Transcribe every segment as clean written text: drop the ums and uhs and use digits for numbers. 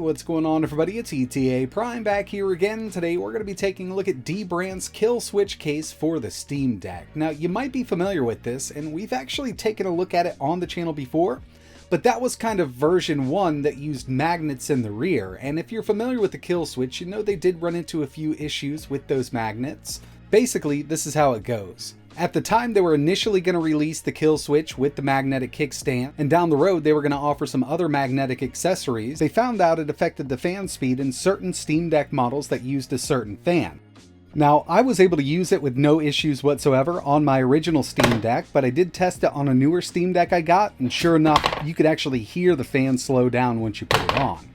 what's going on everybody? It's ETAPRIME back here again. Today we're going to be taking a look at Dbrand's kill switch case for the Steam Deck. Now you might be familiar with this, and we've actually taken a look at it on the channel before, but that was kind of version 1 that used magnets in the rear. And if you're familiar with the kill switch, you know they did run into a few issues with those magnets. Basically, this is how it goes. At the time, they were initially going to release the kill switch with the magnetic kickstand, and down the road they were going to offer some other magnetic accessories. They found out it affected the fan speed in certain Steam Deck models that used a certain fan. Now, I was able to use it with no issues whatsoever on my original Steam Deck, but I did test it on a newer Steam Deck I got, and sure enough, you could actually hear the fan slow down once you put it on.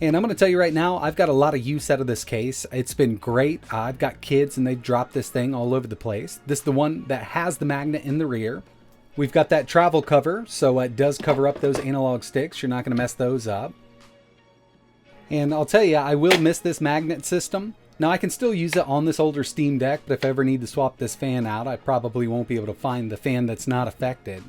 And I'm going to tell you right now, I've got a lot of use out of this case. It's been great. I've got kids and they've dropped this thing all over the place. This is the one that has the magnet in the rear. We've got that travel cover, so it does cover up those analog sticks. You're not going to mess those up. And I'll tell you, I will miss this magnet system. Now I can still use it on this older Steam Deck, but if I ever need to swap this fan out, I probably won't be able to find the fan that's not affected.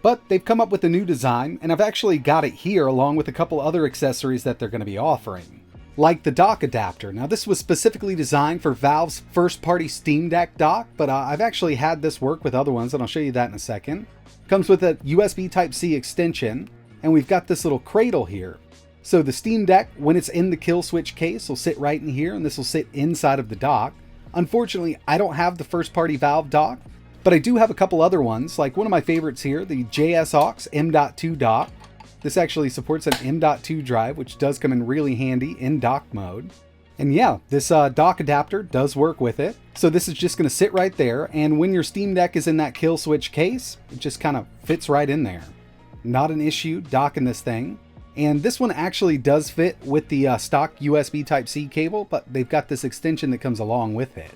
But they've come up with a new design, and I've actually got it here along with a couple other accessories that they're going to be offering. Like the dock adapter. Now this was specifically designed for Valve's first-party Steam Deck dock, but I've actually had this work with other ones, and I'll show you that in a second. Comes with a USB Type-C extension, and we've got this little cradle here. So the Steam Deck, when it's in the kill switch case, will sit right in here, and this will sit inside of the dock. Unfortunately, I don't have the first-party Valve dock, but I do have a couple other ones, like one of my favorites here, the JS-AUX M.2 dock. This actually supports an M.2 drive, which does come in really handy in dock mode. And yeah, this dock adapter does work with it. So this is just going to sit right there, and when your Steam Deck is in that kill switch case, it just kind of fits right in there. Not an issue docking this thing. And this one actually does fit with the stock USB Type-C cable, but they've got this extension that comes along with it.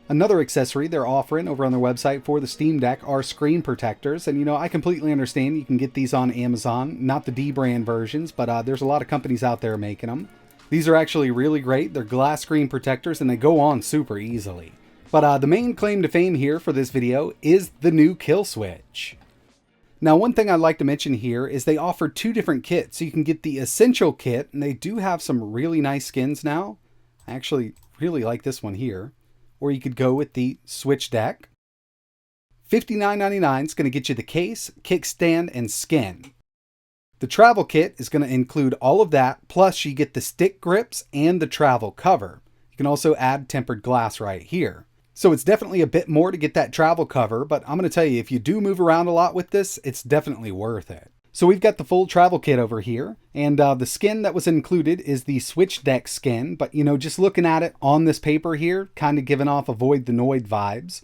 Another accessory they're offering over on their website for the Steam Deck are screen protectors. And you know, I completely understand you can get these on Amazon, not the Dbrand versions, but there's a lot of companies out there making them. These are actually really great. They're glass screen protectors and they go on super easily. But the main claim to fame here for this video is the new kill switch. Now, one thing I'd like to mention here is they offer two different kits. So you can get the Essential kit, and they do have some really nice skins now. I actually really like this one here. Or you could go with the Switch Deck. $59.99 is going to get you the case, kickstand, and skin. The travel kit is going to include all of that, plus you get the stick grips and the travel cover. You can also add tempered glass right here. So it's definitely a bit more to get that travel cover, but I'm going to tell you, if you do move around a lot with this, it's definitely worth it. So we've got the full travel kit over here, and the skin that was included is the Switch Deck skin, but you know, just looking at it on this paper here, kind of giving off Avoid the Noid vibes.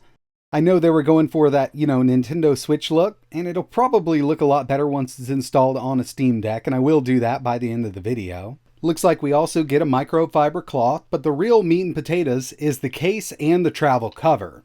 I know they were going for that, you know, Nintendo Switch look, and it'll probably look a lot better once it's installed on a Steam Deck, and I will do that by the end of the video. Looks like we also get a microfiber cloth, but the real meat and potatoes is the case and the travel cover.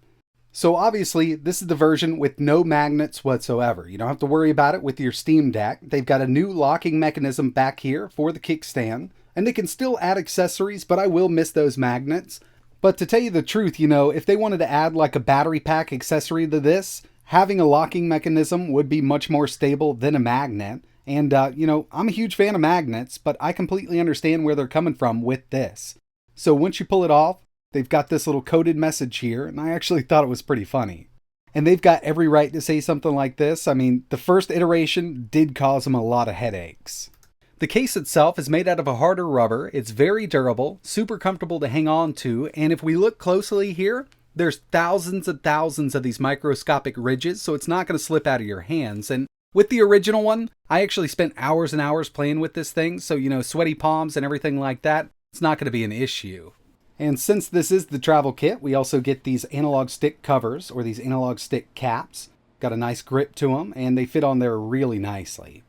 So obviously, this is the version with no magnets whatsoever. You don't have to worry about it with your Steam Deck. They've got a new locking mechanism back here for the kickstand, and they can still add accessories, but I will miss those magnets. But to tell you the truth, you know, if they wanted to add like a battery pack accessory to this, having a locking mechanism would be much more stable than a magnet. And, you know, I'm a huge fan of magnets, but I completely understand where they're coming from with this. So once you pull it off, they've got this little coded message here, and I actually thought it was pretty funny. And they've got every right to say something like this. I mean, the first iteration did cause them a lot of headaches. The case itself is made out of a harder rubber. It's very durable, super comfortable to hang on to, and if we look closely here, there's thousands and thousands of these microscopic ridges, so it's not going to slip out of your hands. And with the original one, I actually spent hours and hours playing with this thing, so you know, sweaty palms and everything like that, it's not going to be an issue. And since this is the travel kit, we also get these analog stick covers, or these analog stick caps. Got a nice grip to them, and they fit on there really nicely.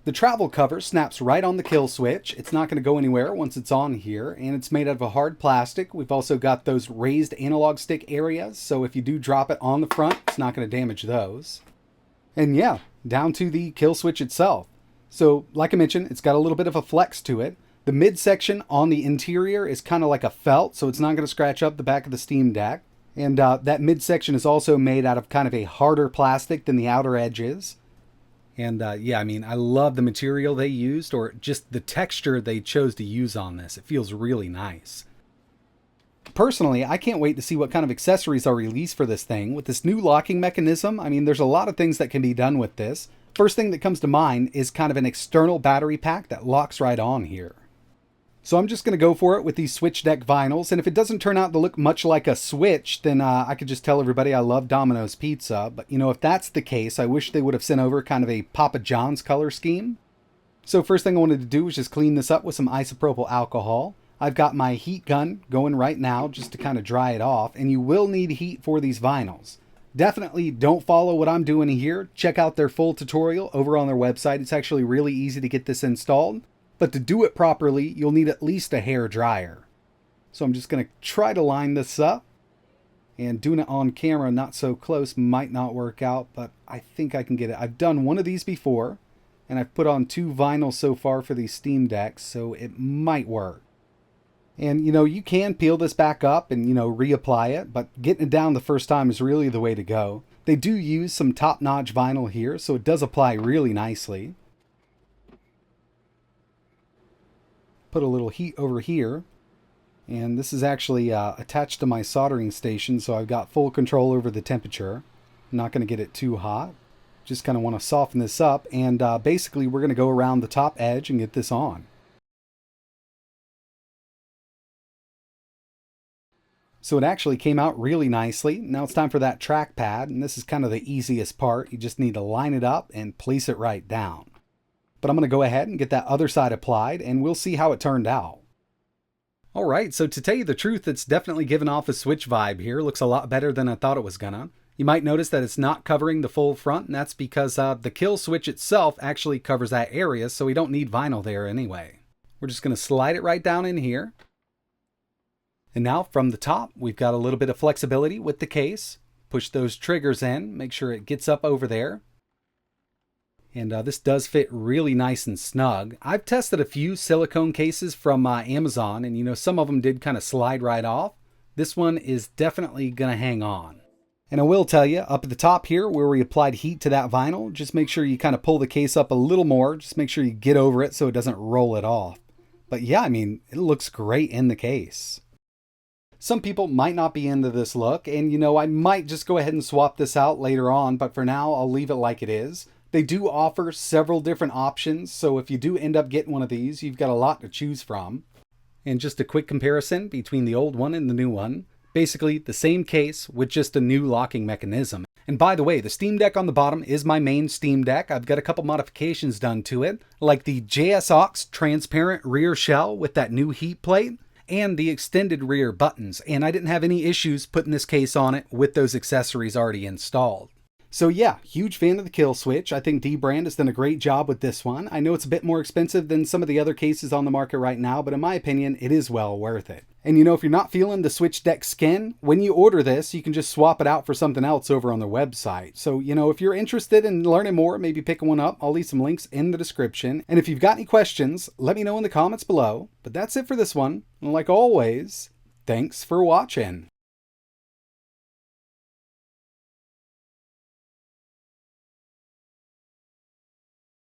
The travel cover snaps right on the kill switch. It's not going to go anywhere once it's on here, and it's made out of a hard plastic. We've also got those raised analog stick areas, so if you do drop it on the front, it's not going to damage those. And yeah, down to the kill switch itself. So, like I mentioned, it's got a little bit of a flex to it. The midsection on the interior is kind of like a felt, so it's not going to scratch up the back of the Steam Deck. And that midsection is also made out of kind of a harder plastic than the outer edges. And yeah, I mean, I love the material they used, or just the texture they chose to use on this. It feels really nice. Personally, I can't wait to see what kind of accessories are released for this thing. With this new locking mechanism, I mean, there's a lot of things that can be done with this. First thing that comes to mind is kind of an external battery pack that locks right on here. So I'm just going to go for it with these switch deck vinyls, and if it doesn't turn out to look much like a switch, then I could just tell everybody I love Domino's pizza. But you know, if that's the case, I wish they would have sent over kind of a Papa John's color scheme. So first thing I wanted to do was just clean this up with some isopropyl alcohol. I've got my heat gun going right now just to kind of dry it off, and you will need heat for these vinyls. Definitely don't follow what I'm doing here. Check out their full tutorial over on their website. It's actually really easy to get this installed. But to do it properly, you'll need at least a hair dryer. So I'm just going to try to line this up. And doing it on camera not so close might not work out, but I think I can get it. I've done one of these before, and I've put on 2 vinyls so far for these Steam Decks, so it might work. And, you know, you can peel this back up and, you know, reapply it, but getting it down the first time is really the way to go. They do use some top-notch vinyl here, so it does apply really nicely. Put a little heat over here, and this is actually attached to my soldering station, so I've got full control over the temperature. I'm not going to get it too hot. Just kind of want to soften this up, and basically we're going to go around the top edge and get this on. So it actually came out really nicely. Now it's time for that trackpad, and this is kind of the easiest part. You just need to line it up and place it right down. But I'm going to go ahead and get that other side applied, and we'll see how it turned out. Alright, so to tell you the truth, it's definitely given off a Switch vibe here. Looks a lot better than I thought it was gonna. You might notice that it's not covering the full front, and that's because the kill switch itself actually covers that area, so we don't need vinyl there anyway. We're just going to slide it right down in here. And now from the top, we've got a little bit of flexibility with the case. Push those triggers in, make sure it gets up over there. And this does fit really nice and snug. I've tested a few silicone cases from Amazon, and you know, some of them did kind of slide right off. This one is definitely going to hang on. And I will tell you, up at the top here where we applied heat to that vinyl, just make sure you kind of pull the case up a little more. Just make sure you get over it so it doesn't roll it off. But yeah, I mean, it looks great in the case. Some people might not be into this look, and you know, I might just go ahead and swap this out later on, but for now, I'll leave it like it is. They do offer several different options, so if you do end up getting one of these, you've got a lot to choose from. And just a quick comparison between the old one and the new one. Basically, the same case with just a new locking mechanism. And by the way, the Steam Deck on the bottom is my main Steam Deck. I've got a couple modifications done to it, like the JSOX transparent rear shell with that new heat plate, and the extended rear buttons. And I didn't have any issues putting this case on it with those accessories already installed. So yeah, huge fan of the kill switch. I think Dbrand has done a great job with this one. I know it's a bit more expensive than some of the other cases on the market right now, but in my opinion, it is well worth it. And you know, if you're not feeling the switch deck skin, when you order this, you can just swap it out for something else over on their website. So, you know, if you're interested in learning more, maybe picking one up, I'll leave some links in the description. And if you've got any questions, let me know in the comments below. But that's it for this one. And like always, thanks for watching.